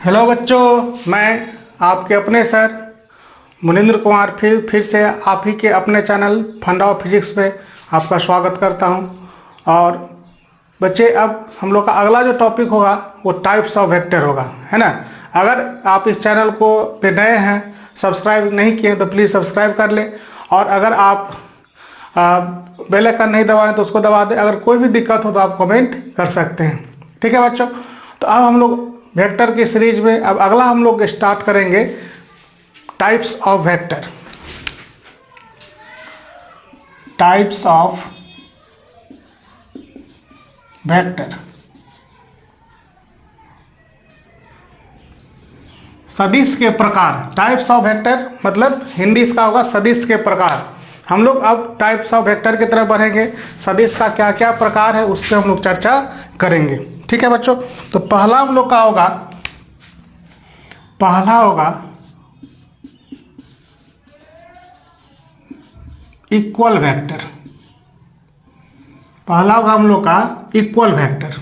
Hello बच्चों, मैं आपके अपने सर मुनिंद्र कुमार फिर से आप ही के अपने चैनल फंडा ऑफ फिजिक्स पे आपका स्वागत करता हूं। और बच्चे, अब हम लोग का अगला जो टॉपिक होगा वो टाइप्स ऑफ वेक्टर होगा, है ना। अगर आप इस चैनल को पे नए हैं, सब्सक्राइब नहीं किए तो प्लीज़ सब्सक्राइब कर ले। और अगर आप बेल आइकन नहीं दबाएं तो उसको दबा दें। अगर कोई भी दिक्कत हो तो आप कमेंट कर सकते हैं, ठीक है बच्चों। तो अब हम लोग वेक्टर की सीरीज में अब अगला हम लोग स्टार्ट करेंगे types of vector. Types of vector, सदिश के प्रकार। टाइप्स ऑफ वेक्टर मतलब हिंदी इसका होगा सदिश के प्रकार। हम लोग अब टाइप्स ऑफ वेक्टर की तरफ बढ़ेंगे। सदिश का क्या क्या प्रकार है उस पर हम लोग चर्चा करेंगे, ठीक है बच्चों। तो पहला हम लोग का होगा, इक्वल वेक्टर। पहला होगा हम लोग का इक्वल वेक्टर।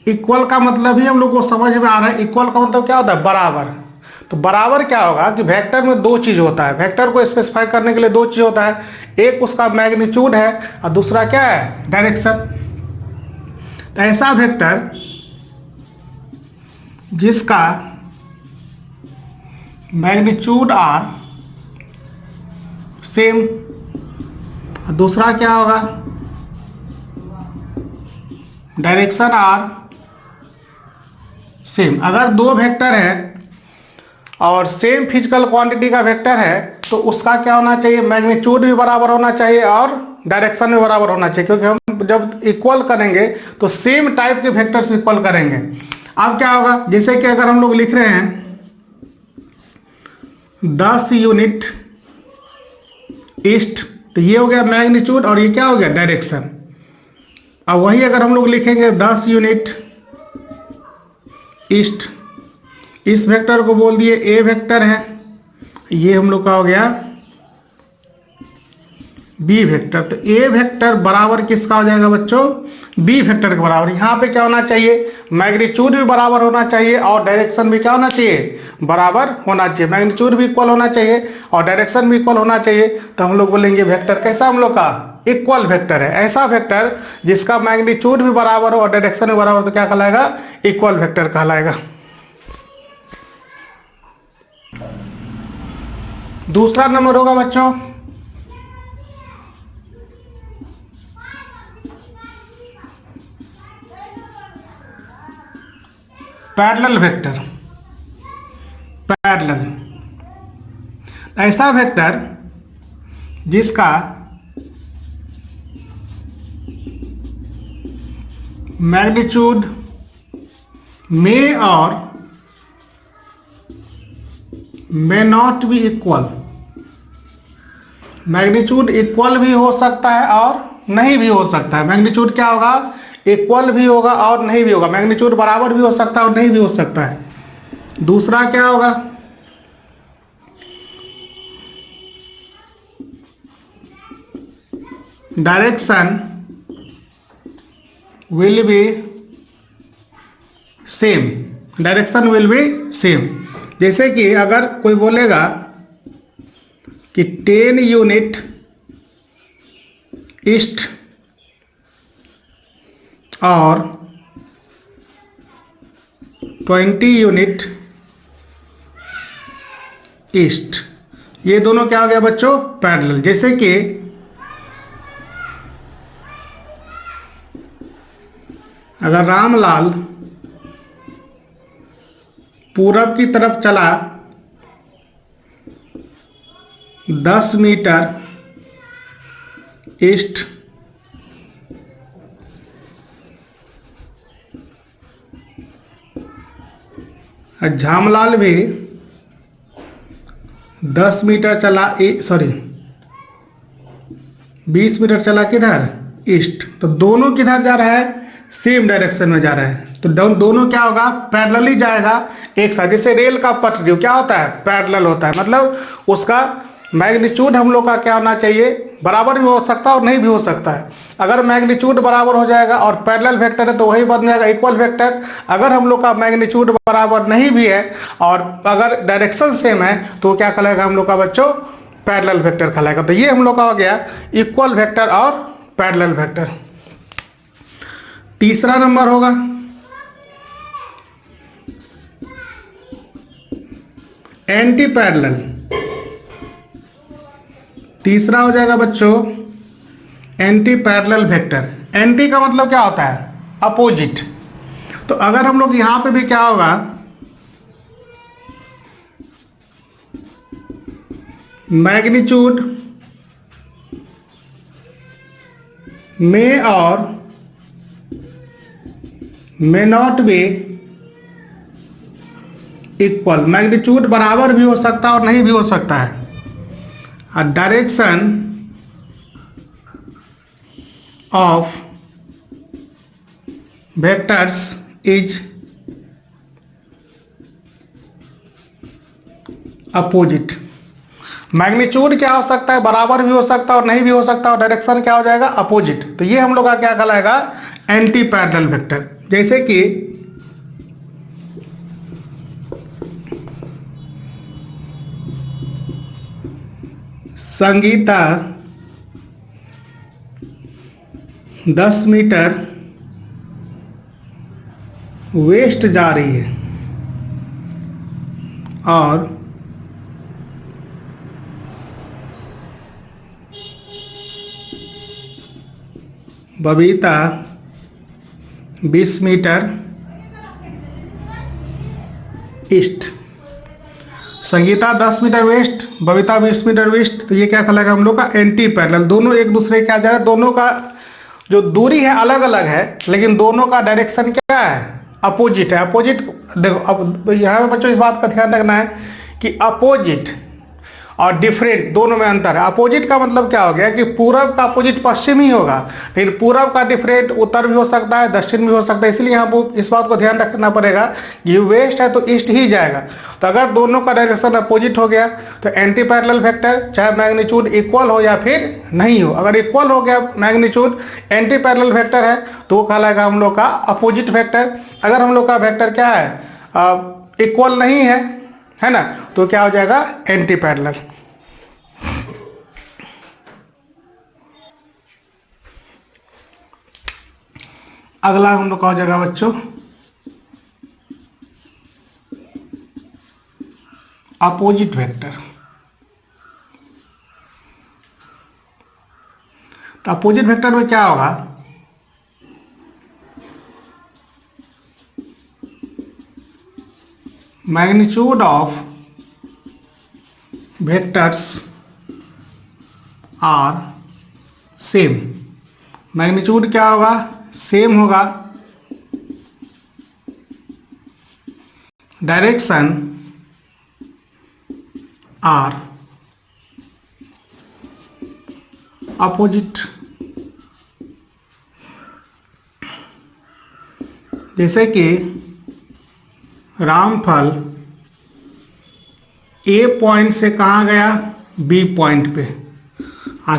इक्वल का मतलब ही हम लोग को समझ में आ रहा है। इक्वल का मतलब क्या होता है? बराबर। तो बराबर क्या होगा कि वेक्टर में दो चीज होता है। वेक्टर को स्पेसिफाई करने के लिए दो चीज होता है, एक उसका मैग्नीट्यूड है और दूसरा क्या है? डायरेक्शन। तो ऐसा वेक्टर जिसका मैग्नीट्यूड आर सेम, दूसरा क्या होगा? Direction are same. अगर दो वेक्टर है और सेम फिजिकल क्वांटिटी का वेक्टर है तो उसका क्या होना चाहिए? मैग्नीट्यूड भी बराबर होना चाहिए और डायरेक्शन भी बराबर होना चाहिए, क्योंकि हम जब इक्वल करेंगे तो सेम टाइप के वेक्टर से इक्वल करेंगे। अब क्या होगा? जैसे कि अगर हम लोग लिख रहे हैं 10 यूनिट ईस्ट, तो ये हो गया मैग्नीट्यूड और ये क्या हो गया? डायरेक्शन। अब वही अगर हम लोग लिखेंगे 10 यूनिट ईस्ट, इस वेक्टर को बोल दिए ए वेक्टर है, ये हम लोग का हो गया बी वेक्टर। तो ए वेक्टर बराबर किसका हो जाएगा बच्चों? बी वेक्टर के बराबर। यहाँ पे क्या होना चाहिए? मैग्नीट्यूड भी बराबर होना चाहिए और डायरेक्शन भी क्या होना चाहिए? बराबर होना चाहिए। मैग्नीट्यूड भी इक्वल होना चाहिए और डायरेक्शन भी इक्वल होना चाहिए। तो हम लोग बोलेंगे वेक्टर कैसा हम लोग का? इक्वल वेक्टर है। ऐसा वेक्टर जिसका मैग्नीट्यूड भी बराबर हो और डायरेक्शन भी बराबर, तो क्या कहलाएगा? इक्वल वेक्टर कहलाएगा। दूसरा नंबर होगा बच्चों पैरेलल वेक्टर। पैरेलल ऐसा वेक्टर जिसका मैग्नीट्यूड मे और may not be equal. Magnitude equal भी हो सकता है और नहीं भी हो सकता है। मैग्नीट्यूड क्या होगा? इक्वल भी होगा और नहीं भी होगा। मैग्नीट्यूड बराबर भी हो सकता है और नहीं भी हो सकता है। दूसरा क्या होगा? Direction will be same. Direction will be same. जैसे कि अगर कोई बोलेगा कि 10 यूनिट ईस्ट और 20 यूनिट ईस्ट, ये दोनों क्या हो गया बच्चों? पैरेलल। जैसे कि अगर रामलाल पूरब की तरफ चला 10 मीटर ईस्ट झामलाल भी 10 मीटर चला 20 मीटर चला किधर? ईस्ट। तो दोनों किधर जा रहा है? सेम डायरेक्शन में जा रहा है। तो दोनों क्या होगा? पैरेलली जाएगा एक साथ। जैसे रेल का पटरी क्या होता है? पैरेलल होता है। मतलब उसका मैग्नीट्यूड हम लोग का क्या होना चाहिए? बराबर भी हो सकता है और नहीं भी हो सकता है। अगर मैग्नीट्यूड बराबर हो जाएगा और पैरेलल वेक्टर है तो वही बन जाएगा इक्वल वेक्टर। अगर हम लोग का मैग्नीट्यूड बराबर नहीं भी है और अगर डायरेक्शन सेम है तो क्या कहलाएगा हम लोग का बच्चों, पैरेलल वेक्टर कहलाएगा। तो ये हम लोग का हो गया इक्वल वेक्टर और पैरेलल वेक्टर। तीसरा नंबर होगा एंटी पैरेलल। तीसरा हो जाएगा बच्चों एंटी पैरेलल वेक्टर। एंटी का मतलब क्या होता है, अपोजिट। तो अगर हम लोग यहां पे भी क्या होगा, मैग्नीट्यूड में और may not be equal, magnitude बराबर भी हो सकता है और नहीं भी हो सकता है। Direction of vectors is opposite. Magnitude क्या हो सकता है, बराबर भी हो सकता है और नहीं भी हो सकता, और डायरेक्शन क्या हो जाएगा, अपोजिट। तो ये हम लोग का क्या कहलाएगा, एंटी पैरेलल वेक्टर। जैसे कि संगीता 10 मीटर वेस्ट जा रही है और Babita 20 metre east. Sangeeta 10 metre west, Babita 20 metre west. तो ये क्या कहलाएगा हम लोग का, एंटी पैरेलल। दोनों एक दूसरे क्या जा रहा है, दोनों का जो दूरी है अलग अलग है, लेकिन दोनों का डायरेक्शन क्या है, अपोजिट है। अपोजिट देखो, अब यहाँ पे बच्चों इस बात का ध्यान रखना है कि अपोजिट और डिफरेंट दोनों में अंतर है। अपोजिट का मतलब क्या हो गया कि पूरब का अपोजिट पश्चिम ही होगा, लेकिन पूरब का डिफरेंट उत्तर भी हो सकता है, दक्षिण भी हो सकता है। इसलिए यहाँ पर इस बात को ध्यान रखना पड़ेगा कि वेस्ट है तो ईस्ट ही जाएगा। तो अगर दोनों का डायरेक्शन अपोजिट हो गया तो एंटी पैरेलल वेक्टर, चाहे मैग्नीट्यूड इक्वल हो या फिर नहीं हो, अगर इक्वल हो गया मैग्नीट्यूड, एंटी पैरेलल वेक्टर है तो वो कहलाएगा हम लोग का अपोजिट वेक्टर। अगर हम लोग का वेक्टर क्या है, इक्वल नहीं है ना, तो क्या हो जाएगा, एंटी पैरेलल। अगला हम लोग का हो जाएगा बच्चों अपोजिट वेक्टर। तो अपोजिट वेक्टर में क्या होगा, magnitude of vectors are same. Magnitude क्या होगा, सेम होगा। Direction are opposite. जैसे कि रामफल ए पॉइंट से कहाँ गया, बी पॉइंट पे,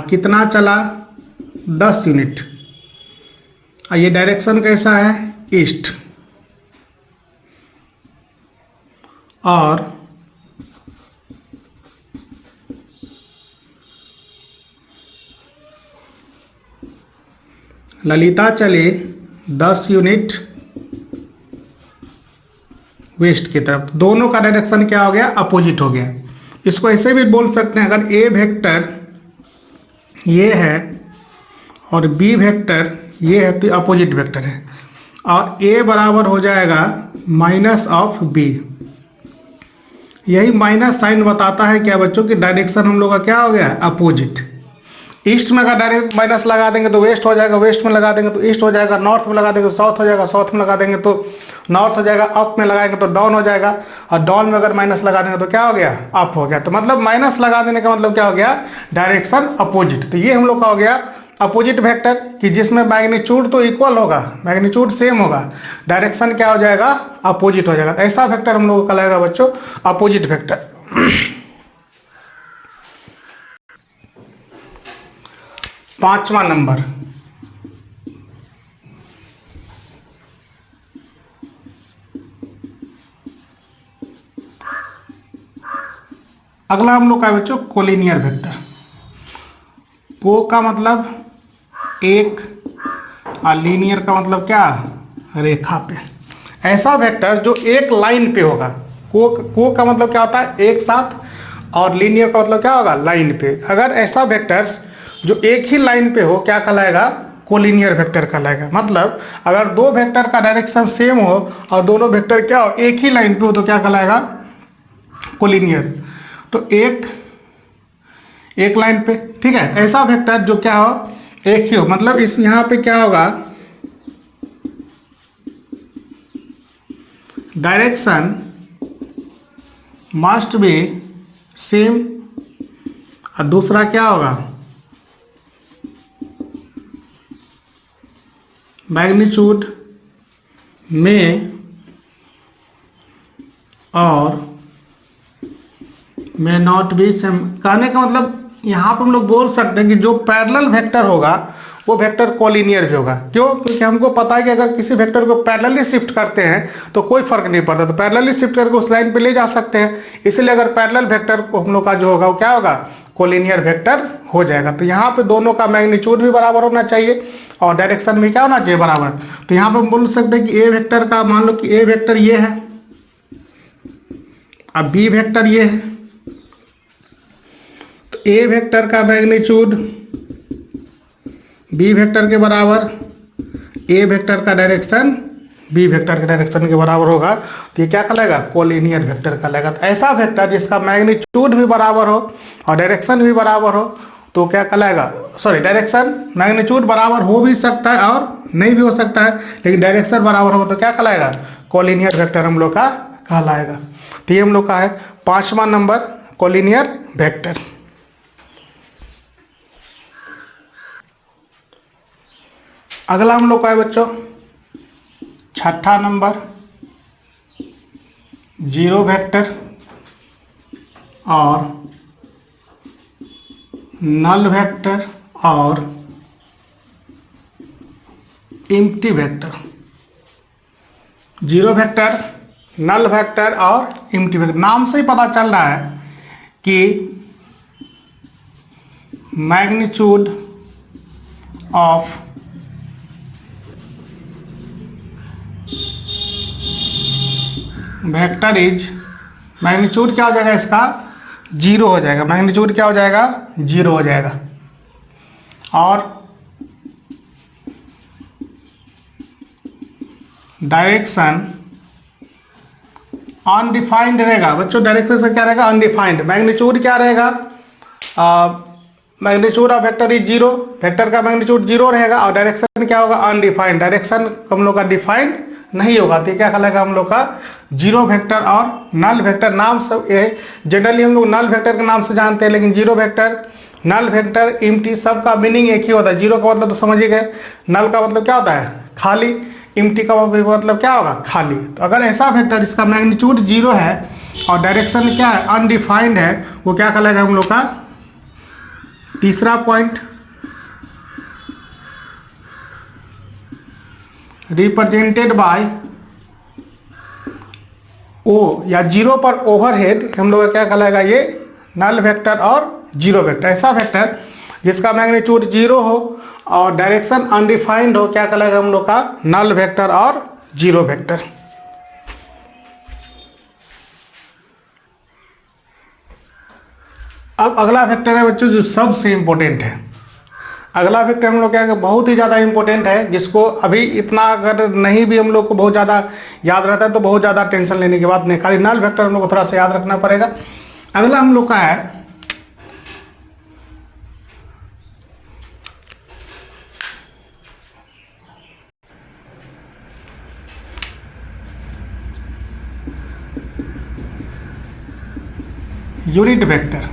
कितना चला, 10 यूनिट। ये डायरेक्शन कैसा है, ईस्ट। और ललिता चले 10 यूनिट वेस्ट की तरफ। दोनों का डायरेक्शन क्या हो गया, अपोजिट हो गया। इसको ऐसे भी बोल सकते हैं, अगर ए वेक्टर ये है और बी वेक्टर ये है तो अपोजिट वेक्टर है, और ए बराबर हो जाएगा माइनस ऑफ बी। यही माइनस साइन बताता है क्या बच्चों की डायरेक्शन हम लोग का क्या हो गया, अपोजिट। ईस्ट में अगर डायरेक्ट माइनस लगा देंगे तो वेस्ट हो जाएगा, वेस्ट में लगा देंगे तो ईस्ट हो जाएगा, नॉर्थ में लगा देंगे तो साउथ हो जाएगा, साउथ में लगा देंगे तो नॉर्थ हो जाएगा, अप में लगाएंगे तो डाउन हो जाएगा, और डाउन में अगर माइनस लगा देंगे तो क्या हो गया, अप हो गया। तो मतलब माइनस लगा देने का मतलब क्या हो गया, डायरेक्शन अपोजिट। तो ये हम लोग का हो गया अपोजिट वेक्टर, कि जिसमें मैग्नीट्यूड तो इक्वल होगा, मैग्नीट्यूड सेम होगा, डायरेक्शन क्या हो जाएगा, अपोजिट हो जाएगा। ऐसा वेक्टर हम लोग को कहलाएगा बच्चों अपोजिट वेक्टर। 5वां नंबर, अगला हम लोग का बच्चों कोलिनियर वेक्टर। को का मतलब एक और लीनियर का मतलब क्या, रेखा पे। ऐसा वेक्टर जो एक लाइन पे होगा, को का मतलब क्या होता है, एक साथ, और लीनियर का मतलब क्या होगा, लाइन पे। अगर ऐसा वेक्टर्स जो एक ही लाइन पे हो क्या कहलाएगा, कोलिनियर वेक्टर कहलाएगा। मतलब अगर दो वेक्टर का डायरेक्शन सेम हो और दोनों वेक्टर क्या हो, एक ही लाइन पे हो, तो क्या कहलाएगा, कोलिनियर। तो एक लाइन पे, ठीक है। ऐसा वेक्टर जो क्या हो, एक ही हो, मतलब इस यहां पे क्या होगा, डायरेक्शन मस्ट बी सेम, और दूसरा क्या होगा, मैग्नीट्यूड में और मे नॉट बी सेम। कहने का मतलब यहाँ पर हम लोग बोल सकते हैं कि जो पैरेलल वेक्टर होगा वो वेक्टर कोलिनियर भी होगा। क्यों? क्योंकि हमको पता है कि अगर किसी वेक्टर को पैरेलली शिफ्ट करते हैं तो कोई फर्क नहीं पड़ता, तो पैरेलली शिफ्ट करके उस लाइन पे ले जा सकते हैं। इसलिए अगर पैरेलल वेक्टर को हम लोग का जो होगा वो क्या होगा, कोलिनियर वेक्टर हो जाएगा। तो यहाँ पे दोनों का मैग्नीट्यूड भी बराबर होना चाहिए और डायरेक्शन भी क्या होना चाहिए, बराबर। तो यहाँ पे हम बोल सकते हैं कि ए वेक्टर का, मान लो कि ए वेक्टर ये है, अब बी वेक्टर ये है, ए वेक्टर का मैग्नीट्यूड बी वेक्टर के बराबर, ए वेक्टर का डायरेक्शन बी वेक्टर के डायरेक्शन के बराबर होगा, तो ये क्या कहलाएगा, कोलिनियर वेक्टर कहलाएगा। तो ऐसा वेक्टर जिसका मैग्नीट्यूड भी बराबर हो और डायरेक्शन भी बराबर हो तो क्या कहलाएगा, सॉरी, डायरेक्शन मैग्नीट्यूड बराबर हो भी सकता है और नहीं भी हो सकता है, लेकिन डायरेक्शन बराबर हो तो क्या कहलाएगा, कोलिनियर वेक्टर हम लोग का कहलाएगा। तो ये हम लोग का है 5वां नंबर, कोलिनियर वेक्टर। अगला हम लोग का है बच्चों 6ठा नंबर, जीरो वेक्टर और नल वेक्टर और empty vector. Zero vector, null vector और एम्प्टी वेक्टर, नाम से ही पता चल रहा है कि magnitude of vector is, magnitude क्या हो जाएगा इसका, जीरो हो जाएगा। मैग्नीट्यूड क्या हो जाएगा, जीरो हो जाएगा। और डायरेक्शन अनडिफाइंड रहेगा बच्चों। डायरेक्शन से क्या रहेगा, अनडिफाइंड। मैग्नीट्यूड क्या रहेगा, magnitude of vector is zero, vector का मैग्नीट्यूड जीरो रहेगा और डायरेक्शन क्या होगा, अनडिफाइंड। डायरेक्शन हम लोग का डिफाइंड नहीं होगा, तो क्या कहलाएगा हम लोग का, जीरो वेक्टर और नल वेक्टर। नाम सब जनरली हम लोग नल वेक्टर के नाम से जानते हैं, लेकिन zero vector, null vector, empty सब का मीनिंग एक ही होता है। जीरो का मतलब तो समझ ही गए, नल का मतलब क्या होता है, खाली, एम्प्टी का मतलब क्या होगा, खाली। तो अगर ऐसा वेक्टर जिसका मैग्नीट्यूड जीरो है और डायरेक्शन क्या है, अनडिफाइंड है, वो क्या कहलाएगा हम लोग का, तीसरा पॉइंट, रिप्रेजेंटेड बाय ओ या जीरो पर ओवरहेड, हम लोग का क्या कहलाएगा, ये नल वेक्टर और जीरो वेक्टर। ऐसा वेक्टर जिसका मैग्नीट्यूड जीरो हो और डायरेक्शन अनडिफाइंड हो, क्या कहलाएगा हम लोग का, नल वेक्टर और जीरो वेक्टर। अब अगला वेक्टर है बच्चों जो सबसे इंपॉर्टेंट है। अगला वेक्टर हम लोग क्या है, बहुत ही ज़्यादा इंपॉर्टेंट है, जिसको अभी इतना अगर नहीं भी हम लोग को बहुत ज़्यादा याद रहता है तो बहुत ज़्यादा टेंशन लेने की बात नहीं, खाली नल वेक्टर हम लोग को थोड़ा सा याद रखना पड़ेगा। अगला हम लोग का है यूनिट वेक्टर।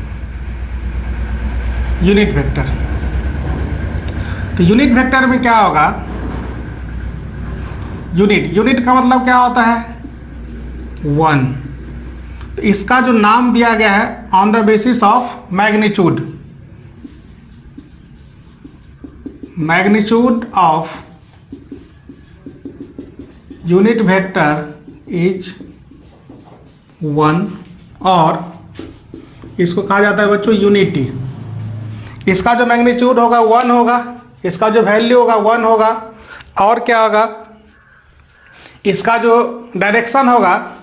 यूनिट वेक्टर, तो यूनिट वेक्टर में क्या होगा, यूनिट का मतलब क्या होता है, वन। तो इसका जो नाम दिया गया है on the basis of magnitude, magnitude of unit vector is 1, और इसको कहा जाता है बच्चों यूनिटी। इसका जो मैग्नीट्यूड होगा 1 होगा, इसका जो वैल्यू होगा 1 होगा, और क्या होगा, इसका जो डायरेक्शन होगा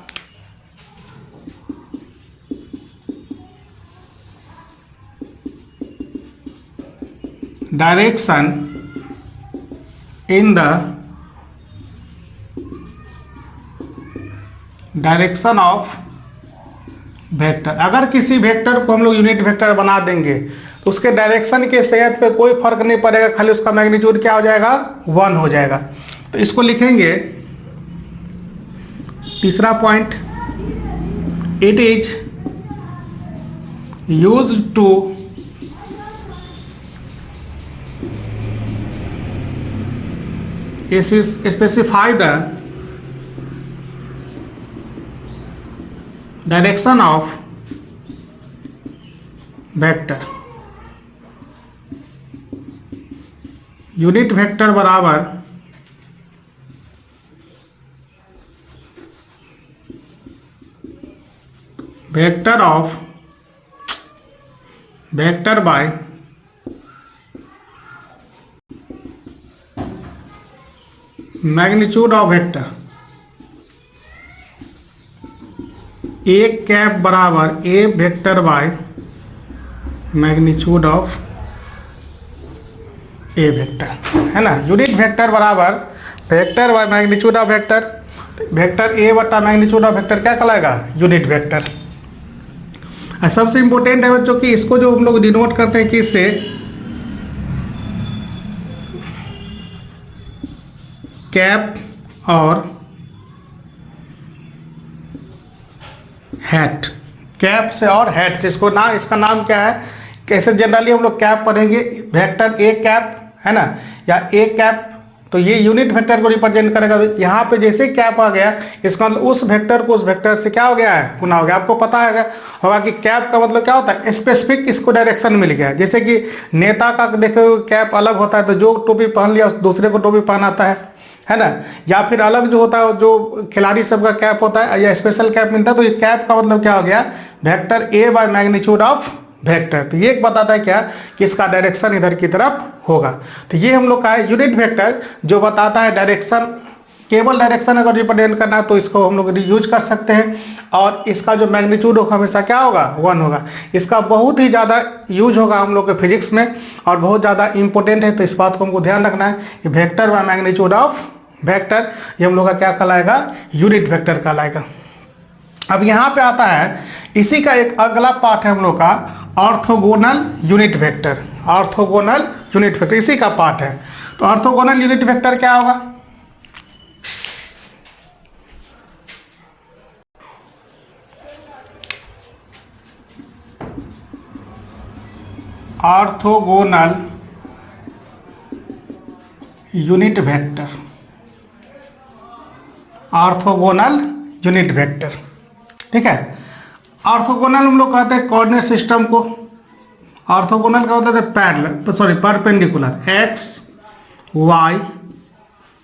direction in the direction of vector. अगर किसी वेक्टर को हम लोग यूनिट वेक्टर बना देंगे तो उसके डायरेक्शन के सेहत पे कोई फर्क नहीं पड़ेगा, खाली उसका मैग्नीट्यूड क्या हो जाएगा, 1 हो जाएगा। तो इसको लिखेंगे, तीसरा point, it is used to specify the direction of vector। Unit vector बराबर vector of vector by magnitude of vector. A cap बराबर A vector by magnitude of A vector, है ना। यूनिट वेक्टर बराबर vector by magnitude of vector. Vector A बटा magnitude of vector क्या कहलाएगा, unit vector. सबसे important है बच्चों कि इसको जो हम लोग डिनोट करते हैं किससे, कैप और हैट। कैप से और हैट से, इसको ना, इसका नाम क्या है, कैसे जनरली हम लोग कैप पढ़ेंगे, वेक्टर ए कैप, है ना, या ए कैप, तो ये यूनिट वेक्टर को रिप्रेजेंट करेगा। यहाँ पे जैसे कैप आ गया, इसका मतलब उस वेक्टर को उस वेक्टर से क्या हो गया है, गुना हो गया। आपको पता होगा कि कैप का मतलब क्या होता है, स्पेसिफिक इसको डायरेक्शन मिल गया। जैसे कि नेता का देखो कैप अलग होता है, तो जो टोपी पहन लिया दूसरे को टोपी पहनाता है ना, या फिर अलग जो होता है, जो खिलाड़ी सबका कैप होता है या स्पेशल कैप मिलता है, तो ये कैप का मतलब क्या हो गया, vector A bye magnitude of vector. तो ये बताता है क्या कि इसका डायरेक्शन इधर की तरफ होगा। तो ये हम लोग का है यूनिट वेक्टर, जो बताता है डायरेक्शन, केवल डायरेक्शन अगर रिप्रेजेंट करना है तो इसको हम लोग यूज कर सकते हैं। और इसका जो मैग्नीट्यूड होगा हमेशा क्या होगा, 1 होगा। इसका बहुत ही ज़्यादा यूज होगा हम लोग के फिजिक्स में, और बहुत ज़्यादा इंपॉर्टेंट है। तो इस बात को हमको ध्यान रखना है कि vector by magnitude of vector, ये हम लोग का क्या कहलाएगा, यूनिट वेक्टर कहलाएगा। अब यहाँ पे आता है, इसी का एक अगला पार्ट है हम लोग का orthogonal unit vector. Orthogonal unit vector इसी का पार्ट है। तो ऑर्थोगोनल यूनिट वेक्टर क्या होगा, orthogonal unit vector, orthogonal unit vector, ठीक है। ऑर्थोगोनल हम लोग कहते हैं कोऑर्डिनेट सिस्टम को। ऑर्थोगोनल का होता है parallel, sorry perpendicular, X Y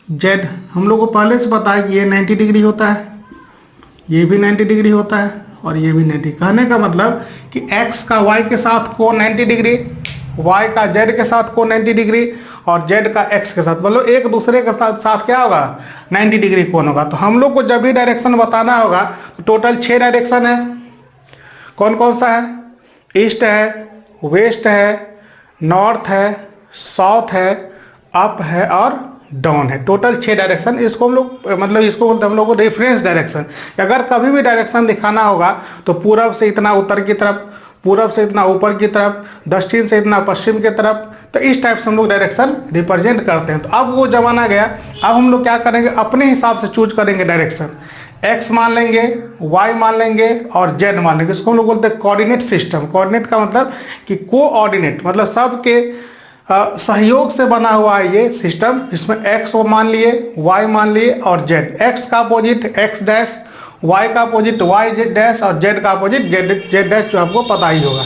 Z. हम लोग को पहले से पता है कि ये 90 डिग्री होता है, ये भी 90 डिग्री होता है, और ये भी 90। कहने का मतलब कि x का y के साथ कोण 90 डिग्री, y का z के साथ कोण 90 डिग्री, और z का x के साथ, मतलब एक दूसरे के साथ क्या होगा, 90 डिग्री कोण होगा। तो हम लोग को जब भी डायरेक्शन बताना होगा तो टोटल 6 डायरेक्शन है। कौन कौन सा है, ईस्ट है, वेस्ट है, नॉर्थ है, साउथ है, अप है और डाउन है। Total 6 direction. इसको हम लोग मतलब इसको बोलते हैं हम लोग को रेफरेंस डायरेक्शन। अगर कभी भी डायरेक्शन दिखाना होगा तो पूरब से इतना उत्तर की तरफ, पूरब से इतना ऊपर की तरफ, दक्षिण से इतना पश्चिम की तरफ, तो इस टाइप से हम लोग डायरेक्शन रिप्रेजेंट करते हैं। तो अब वो जमाना गया, अब हम लोग क्या करेंगे, अपने हिसाब से चूज करेंगे डायरेक्शन। एक्स मान लेंगे, वाई मान लेंगे और जेड मान लेंगे। इसको हम लोग बोलते हैं कोऑर्डिनेट सिस्टम। कोऑर्डिनेट का मतलब कि कोऑर्डिनेट, मतलब सबके सहयोग से बना हुआ है ये सिस्टम, जिसमें एक्स मान लिए, वाई मान लिए और जेड। एक्स का अपोजिट एक्स डैश, वाई का अपोजिट वाई डैश और जेड का अपोजिट जेड डैश, जो आपको पता ही होगा।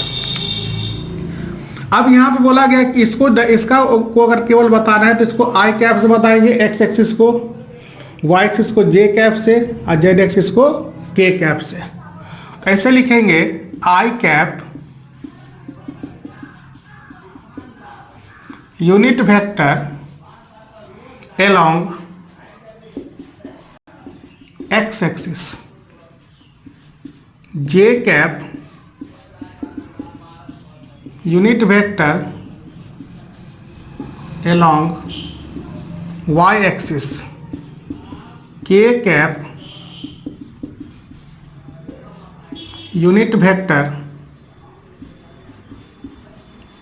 अब यहाँ पे बोला गया कि इसका को अगर केवल बताना है तो इसको आई कैप से बताएंगे, एक्स एक्सिस को, वाई एक्सिस को जे कैप से और जेड एक्सिस को के कैप से। कैसे लिखेंगे? I cap unit vector along x axis, j cap unit vector along y axis, k cap unit vector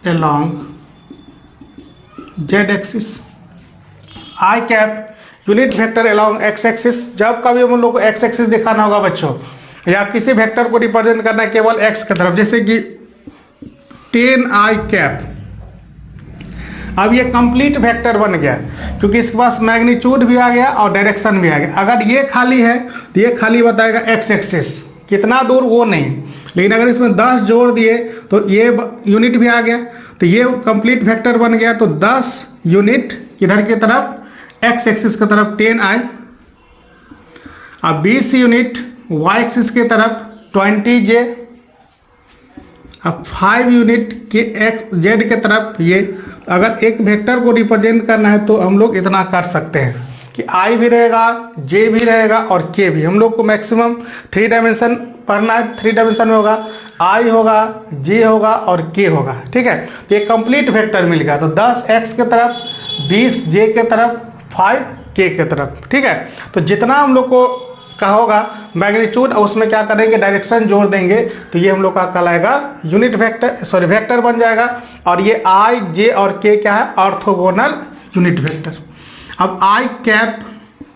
along z axis। I cap unit vector along X axis, जब कभी हम लोग को एक्स एक्सिस दिखाना होगा बच्चों, या किसी वेक्टर को रिप्रेजेंट करना है केवल एक्स की तरफ, जैसे कि 10 आई कैप। अब ये कंप्लीट वेक्टर बन गया क्योंकि इसके पास मैग्नीट्यूड भी आ गया और डायरेक्शन भी आ गया। अगर ये खाली है तो ये खाली बताएगा एक्स एक्सिस, कितना दूर वो नहीं, लेकिन अगर इसमें 10 जोड़ दिए तो ये यूनिट भी आ गया, तो ये कंप्लीट वेक्टर बन गया। तो 10 यूनिट किधर की तरफ? एक्स एक्सिस की तरफ 10 आई। अब 20 यूनिट वाई एक्सिस की तरफ 20 जे। अब 5 यूनिट के एक्स जेड की तरफ ये। अगर एक वेक्टर को रिप्रेजेंट करना है तो हम लोग इतना कर सकते हैं कि आई भी रहेगा, जे भी रहेगा और के भी। हम लोग को मैक्सिमम 3 डायमेंशन पढ़ना है, 3 डायमेंशन में होगा, आई होगा, जे होगा और के होगा। ठीक है, तो ये कंप्लीट वेक्टर मिल गया। तो 10 एक्स की तरफ, 20 जे के तरफ, 5 के तरफ। ठीक है, तो जितना हम लोग को का होगा मैग्नीट्यूड, उसमें क्या करेंगे? डायरेक्शन जोड़ देंगे, तो ये हम लोग का कहलाएगा यूनिट वेक्टर, सॉरी वेक्टर बन जाएगा। और ये आई, जे और के क्या है? Orthogonal unit vector. अब आई कैप,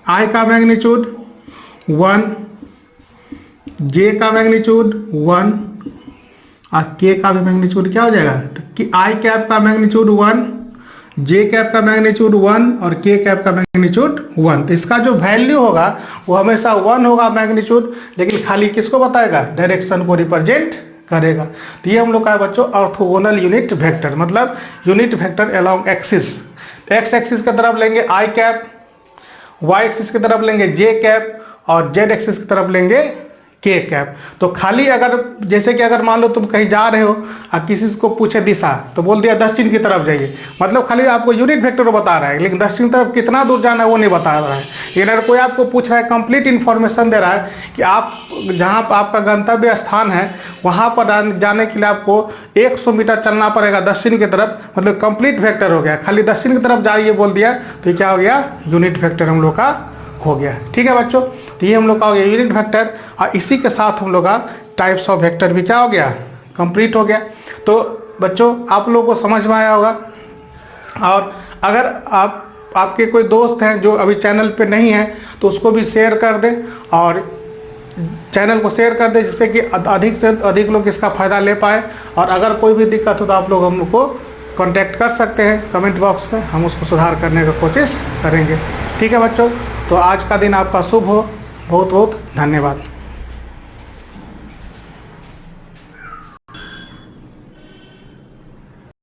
आई का मैग्नीट्यूड 1, जे का मैग्नीट्यूड 1 और के का भी मैग्नीट्यूड क्या हो जाएगा? तो कि आई कैप का मैग्नीट्यूड 1, जे कैप का मैग्नीट्यूड 1 और के कैप का मैग्नीट्यूड 1। तो इसका जो वैल्यू होगा वो हमेशा 1 होगा मैग्नीट्यूड, लेकिन खाली किसको बताएगा? डायरेक्शन को रिप्रेजेंट करेगा। तो ये हम लोग का है बच्चों ऑर्थोगोनल यूनिट वेक्टर, मतलब unit vector along axis. X axis की तरफ लेंगे आई कैप, वाई एक्सिस की तरफ लेंगे जे कैप और जेड एक्सिस की तरफ लेंगे के कैप। तो खाली अगर जैसे कि अगर मान लो तुम कहीं जा रहे हो और किसी को पूछे दिशा, तो बोल दिया दक्षिण की तरफ जाइए, मतलब खाली आपको यूनिट वेक्टर बता रहा है, लेकिन दक्षिण की तरफ कितना दूर जाना है वो नहीं बता रहा है। लेकिन अगर कोई आपको पूछ रहा है, कंप्लीट इन्फॉर्मेशन दे रहा है कि आप जहाँ आपका गंतव्य स्थान है वहाँ पर जाने के लिए आपको 100 मीटर चलना पड़ेगा दक्षिण की तरफ, मतलब कंप्लीट वेक्टर हो गया। खाली दक्षिण की तरफ जाइए बोल दिया तो क्या हो गया? यूनिट वेक्टर हम लोग का हो गया। ठीक है बच्चों, तो ये हम लोग का हो गया यूनिट वेक्टर, और इसी के साथ हम लोग का टाइप्स ऑफ वेक्टर भी क्या हो गया? कंप्लीट हो गया। तो बच्चों आप लोगों को समझ में आया होगा। और अगर आपके कोई दोस्त हैं जो अभी चैनल पे नहीं है तो उसको भी शेयर कर दें, और चैनल को शेयर कर दें जिससे कि अधिक से अधिक लोग इसका फ़ायदा ले पाए। और अगर कोई भी दिक्कत हो तो आप लोग हम लोग को कांटेक्ट कर सकते हैं कमेंट बॉक्स में, हम उसको सुधार करने की कोशिश करेंगे। ठीक है बच्चों, तो आज का दिन आपका शुभ हो। बहुत बहुत धन्यवाद।